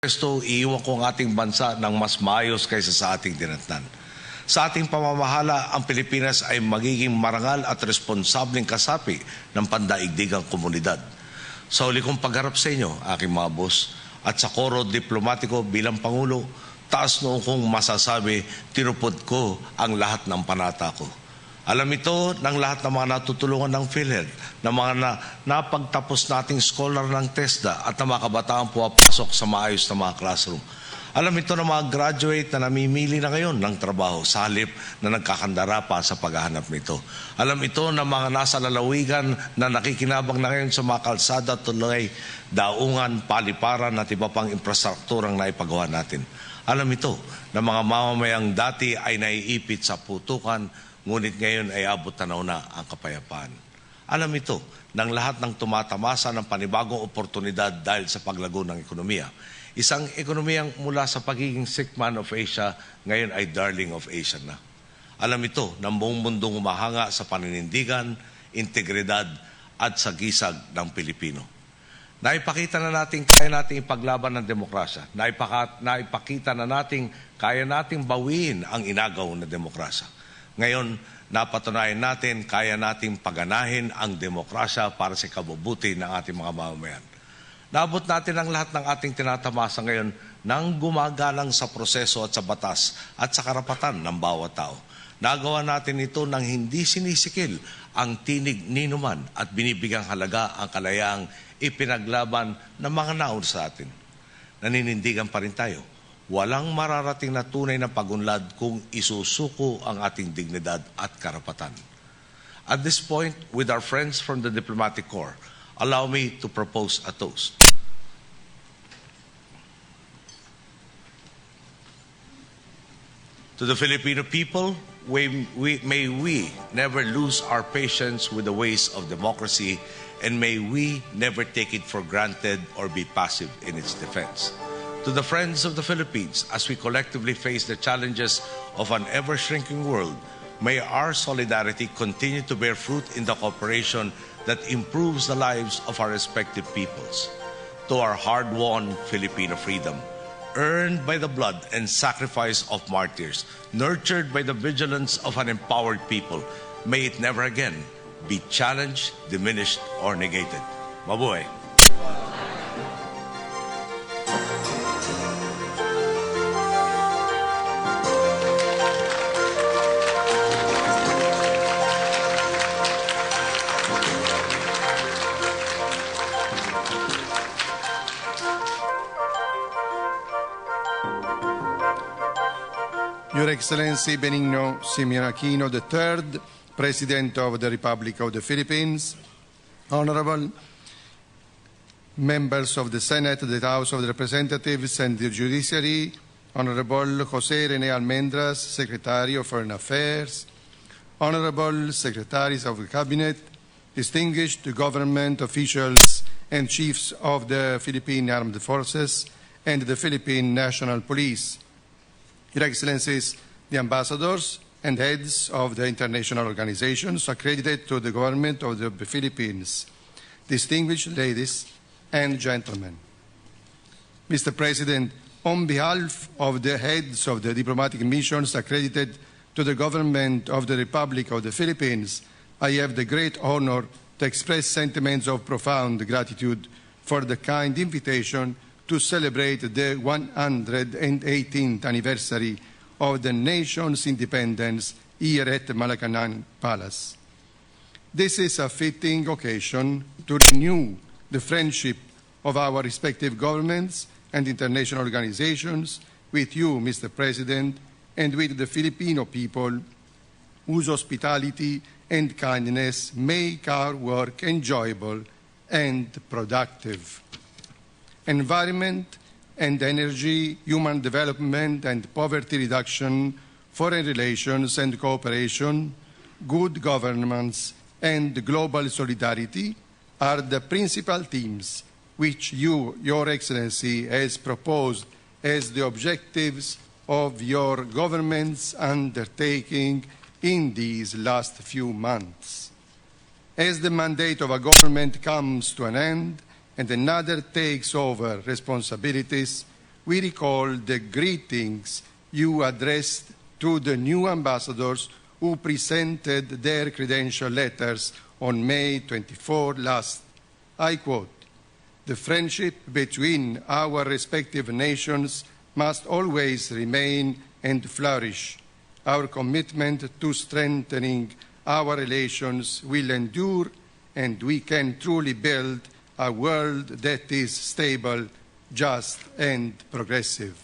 Presto, iiwan ko ang ating bansa ng mas maayos kaysa sa ating dinatnan. Sa ating pamamahala, ang Pilipinas ay magiging marangal at responsableng kasapi ng pandaigdigang komunidad. Sa huli kong pagharap sa inyo, aking mga boss, at sa koro diplomatiko bilang Pangulo, taas noong kong masasabi, tinupod ko ang lahat ng panata ko. Alam ito ng lahat ng mga natutulungan ng PhilHealth, ng mga napagtapos nating scholar ng TESDA at ng mga kabataang pumapasok sa maayos na mga classroom. Alam ito ng mga graduate na namimili na ngayon ng trabaho sa halip na nagkakandara pa sa paghahanap nito. Alam ito ng mga nasa lalawigan na nakikinabang na ngayon sa mga kalsada, tulay, daungan, paliparan at iba pang infrastrukturang naipagawa natin. Alam ito ng mga mamamayang dati ay naiipit sa putukan, ngunit ngayon ay abot tanaw na ang kapayapaan. Alam ito ng lahat ng tumatamasa ng panibagong oportunidad dahil sa paglago ng ekonomiya. Isang ekonomiyang mula sa pagiging sick man of Asia, ngayon ay darling of Asia na. Alam ito ng buong mundong humahanga sa paninindigan, integridad at sagisag ng Pilipino. Naipakita na natin kaya nating ipaglaban ng demokrasya. Naipakita na natin kaya nating bawiin ang inagaw na demokrasya. Ngayon, napatunayan natin kaya nating paganahin ang demokrasya para sa kabubuti ng ating mga mamamayan. Naabot natin ang lahat ng ating tinatamasa ngayon nang gumagalang sa proseso at sa batas at sa karapatan ng bawat tao. Nagawa natin ito nang hindi sinisikil ang tinig ninuman at binibigyang halaga ang kalayaang ipinaglaban ng mga nauna sa atin. Naninindigan pa rin tayo. Walang mararating na tunay na pagunlad kung isusuko ang ating dignidad at karapatan. At this point, with our friends from the Diplomatic Corps, allow me to propose a toast. To the Filipino people, may we never lose our patience with the ways of democracy, and may we never take it for granted or be passive in its defense. To the friends of the Philippines, as we collectively face the challenges of an ever-shrinking world, may our solidarity continue to bear fruit in the cooperation that improves the lives of our respective peoples. To our hard-won Filipino freedom, earned by the blood and sacrifice of martyrs, nurtured by the vigilance of an empowered people, may it never again be challenged, diminished, or negated. Mabuhay! Your Excellency Benigno Simeon Aquino III, President of the Republic of the Philippines, Honorable Members of the Senate, the House of Representatives and the Judiciary, Honorable Jose Rene Almendras, Secretary of Foreign Affairs, Honorable Secretaries of the Cabinet, distinguished government officials and chiefs of the Philippine Armed Forces and the Philippine National Police, Your Excellencies, the ambassadors and heads of the international organizations accredited to the government of the Philippines, distinguished ladies and gentlemen. Mr. President, on behalf of the heads of the diplomatic missions accredited to the government of the Republic of the Philippines, I have the great honor to express sentiments of profound gratitude for the kind invitation to celebrate the 118th anniversary of the nation's independence here at Malacañang Palace. This is a fitting occasion to renew the friendship of our respective governments and international organizations with you, Mr. President, and with the Filipino people, whose hospitality and kindness make our work enjoyable and productive. Environment and energy, human development and poverty reduction, foreign relations and cooperation, good governance, and global solidarity are the principal themes which you, Your Excellency, has proposed as the objectives of your government's undertaking in these last few months. As the mandate of a government comes to an end, and another takes over responsibilities, we recall the greetings you addressed to the new ambassadors who presented their credential letters on May 24 last. I quote, "The friendship between our respective nations must always remain and flourish. Our commitment to strengthening our relations will endure, and we can truly build a world that is stable, just, and progressive."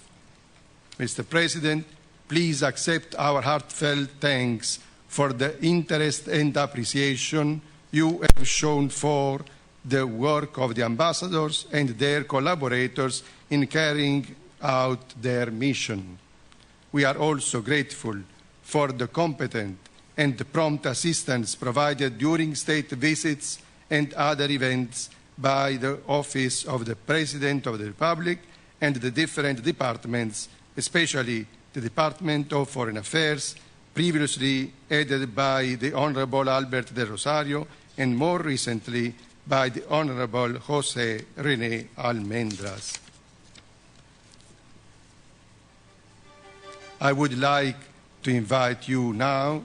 Mr. President, please accept our heartfelt thanks for the interest and appreciation you have shown for the work of the ambassadors and their collaborators in carrying out their mission. We are also grateful for the competent and prompt assistance provided during state visits and other events by the Office of the President of the Republic and the different departments, especially the Department of Foreign Affairs, previously headed by the Honorable Albert de Rosario, and more recently by the Honorable José René Almendras. I would like to invite you now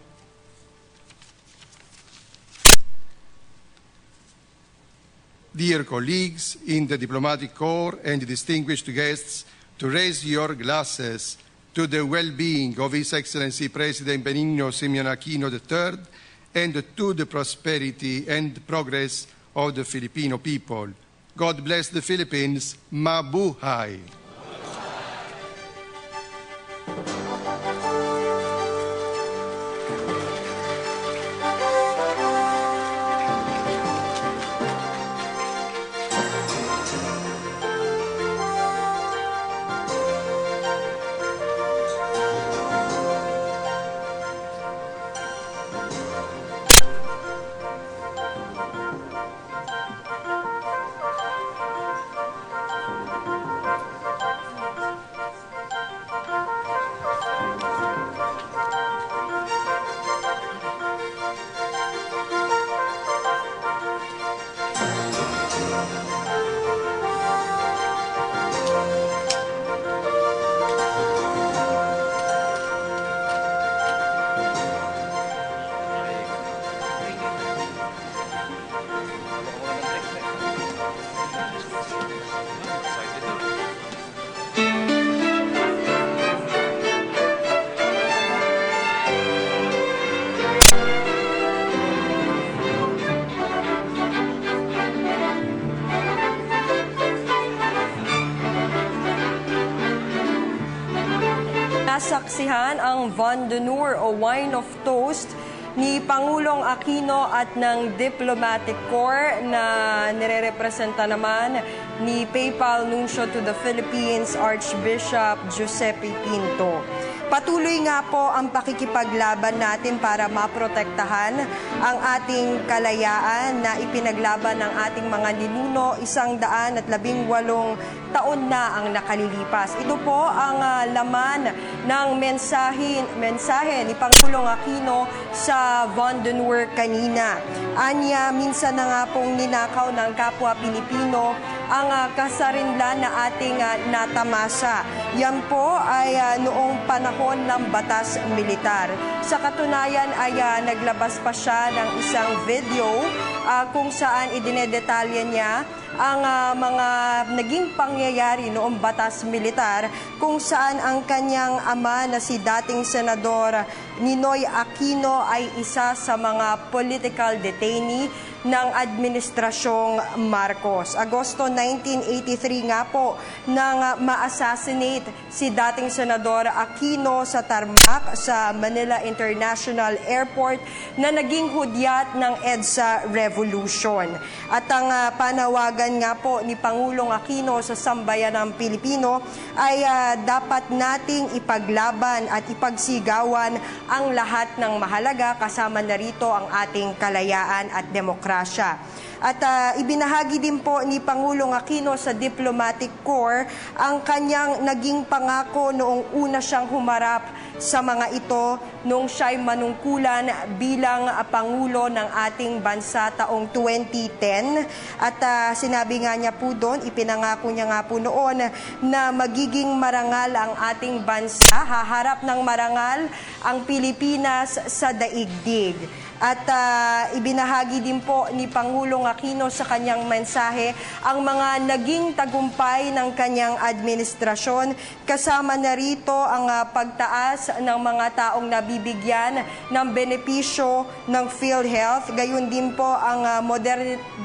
dear colleagues in the Diplomatic Corps and distinguished guests, to raise your glasses to the well-being of His Excellency President Benigno Simeon Aquino III and to the prosperity and progress of the Filipino people. God bless the Philippines. Mabuhay! Nasaksihan ang Vin d'Honneur o Wine of Toast ni Pangulong Aquino at ng Diplomatic Corps na nirerepresenta naman ni Papal Nuncio to the Philippines, Archbishop Giuseppe Pinto. Patuloy nga po ang pakikipaglaban natin para maprotektahan ang ating kalayaan na ipinaglaban ng ating mga ninuno 118 taon na ang nakalilipas. Ito po ang laman ng mensahe ni Pangulong Aquino sa Vin d'Honneur kanina. Anya, minsan na nga pong ninakaw ng kapwa Pilipino ang kasarinlan na ating natamasa. Yan po ay noong panahon ng batas militar. Sa katunayan ay naglabas pa siya ng isang video kung saan idinedetalye niya ang mga naging pangyayari noong batas militar, kung saan ang kanyang ama na si dating Senador Ninoy Aquino ay isa sa mga political detainee ng Administrasyong Marcos. Agosto 1983 nga po nang ma-assassinate si dating Senador Aquino sa tarmac sa Manila International Airport na naging hudyat ng EDSA Revolution. At ang panawagan nga po ni Pangulong Aquino sa sambayanang Pilipino ay dapat nating ipaglaban at ipagsigawan ang lahat ng mahalaga, kasama na rito ang ating kalayaan at demokrasya. At ibinahagi din po ni Pangulong Aquino sa Diplomatic Corps ang kanyang naging pangako noong una siyang humarap sa mga ito nung siya'y manungkulan bilang Pangulo ng ating bansa taong 2010. At sinabi nga niya po doon, ipinangako niya nga po noon na magiging marangal ang ating bansa, haharap ng marangal ang Pilipinas sa daigdig. At ibinahagi din po ni Pangulong Aquino sa kanyang mensahe ang mga naging tagumpay ng kanyang administrasyon. Kasama na rito ang pagtaas ng mga taong nabibigyan ng benepisyo ng PhilHealth. Gayon din po ang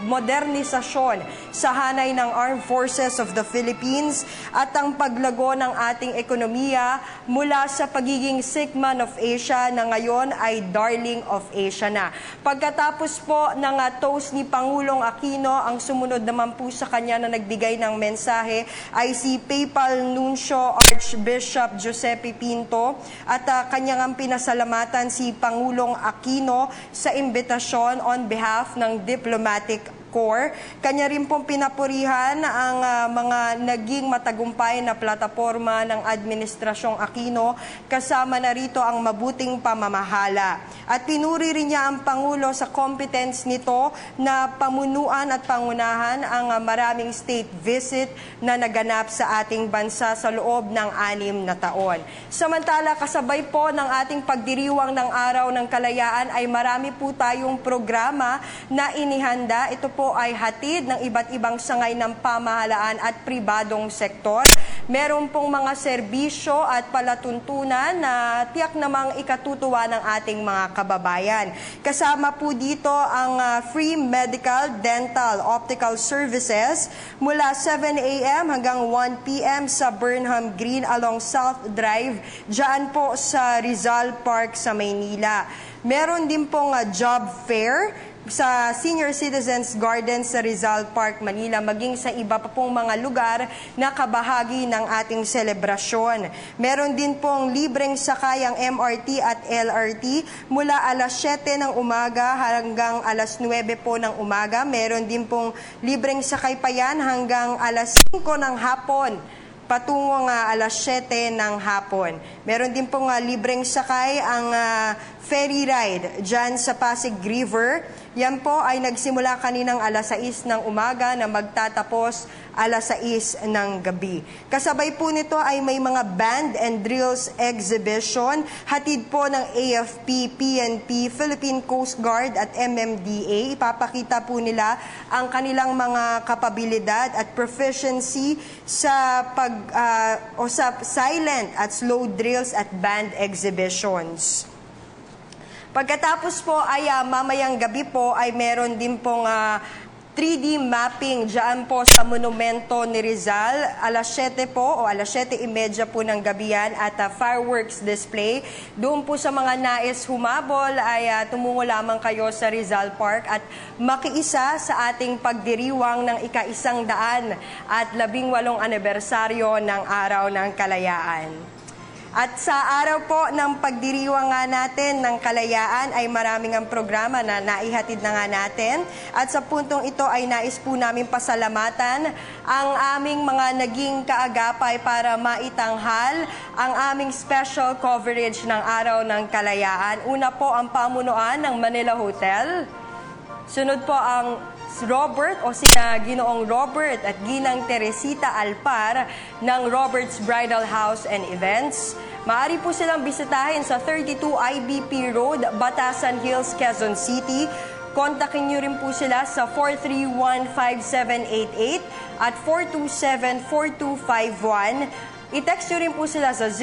modernisasyon sa hanay ng Armed Forces of the Philippines at ang paglago ng ating ekonomiya mula sa pagiging sick man of Asia na ngayon ay darling of Asia na. Pagkatapos po ng toast ni Pangulong Aquino, ang sumunod naman po sa kanya na nagbigay ng mensahe ay si Papal Nuncio Archbishop Giuseppe Pinto at kanyang pinasalamatan si Pangulong Aquino sa imbitasyon on behalf ng Diplomatic Corps. Kanya rin pong pinapurihan ang mga naging matagumpay na plataforma ng Administrasyong Aquino, kasama na rito ang mabuting pamamahala. At pinuri rin niya ang Pangulo sa competence nito na pamunuan at pangunahan ang maraming state visit na naganap sa ating bansa sa loob ng 6 na taon. Samantala, kasabay po ng ating pagdiriwang ng Araw ng Kalayaan ay marami po tayong programa na inihanda. Ito po ay hatid ng iba't ibang sangay ng pamahalaan at pribadong sektor. Meron pong mga serbisyo at palatuntunan na tiyak namang ikatutuwa ng ating mga kababayan. Kasama po dito ang free medical, dental, optical services mula 7 a.m. hanggang 1 p.m. sa Burnham Green along South Drive, dyan po sa Rizal Park sa Maynila. Meron din pong job fair sa Senior Citizens Garden sa Rizal Park, Manila, maging sa iba pa pong mga lugar na kabahagi ng ating selebrasyon. Meron din pong libreng sakay ang MRT at LRT mula alas 7 ng umaga hanggang alas 9 po ng umaga. Meron din pong libreng sakay pa yan hanggang alas 5 ng hapon, patungong alas 7 ng hapon. Meron din pong libreng sakay ang ferry ride dyan sa Pasig River. Yan po ay nagsimula kaninang alas 6 ng umaga na magtatapos alas 6 ng gabi. Kasabay po nito ay may mga band and drills exhibition, hatid po ng AFP, PNP, Philippine Coast Guard at MMDA. Ipapakita po nila ang kanilang mga kapabilidad at proficiency sa sa silent at slow drills at band exhibitions. Pagkatapos po ay mamayang gabi po ay meron din pong 3D mapping dyan po sa monumento ni Rizal. Alas 7 po o alas 7:30 po ng gabi yan at fireworks display. Doon po sa mga nais humabol ay tumungo lamang kayo sa Rizal Park at makiisa sa ating pagdiriwang ng ika-118 anibersaryo ng Araw ng Kalayaan. At sa araw po ng pagdiriwang nga natin ng kalayaan ay maraming ang programa na naihatid na nga natin. At sa puntong ito ay nais po namin pasalamatan ang aming mga naging kaagapay para maitanghal ang aming special coverage ng Araw ng Kalayaan. Una po ang pamunuan ng Manila Hotel. Sunod po ang Robert o sina Ginoong Robert at Ginang Teresita Alpar ng Robert's Bridal House and Events. Maaari po silang bisitahin sa 32 IBP Road, Batasan Hills, Quezon City. Kontakin nyo rin po sila sa 431-5788 at 427-4251. I-text nyo rin po sila sa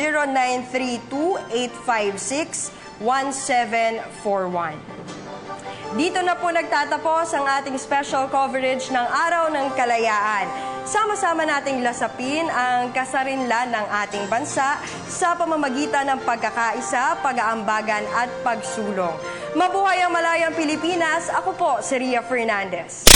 0932-856-1741. Dito na po nagtatapos ang ating special coverage ng Araw ng Kalayaan. Sama-sama nating lasapin ang kasarinlan ng ating bansa sa pamamagitan ng pagkakaisa, pag-aambagan at pagsulong. Mabuhay ang malayang Pilipinas! Ako po si Ria Fernandez.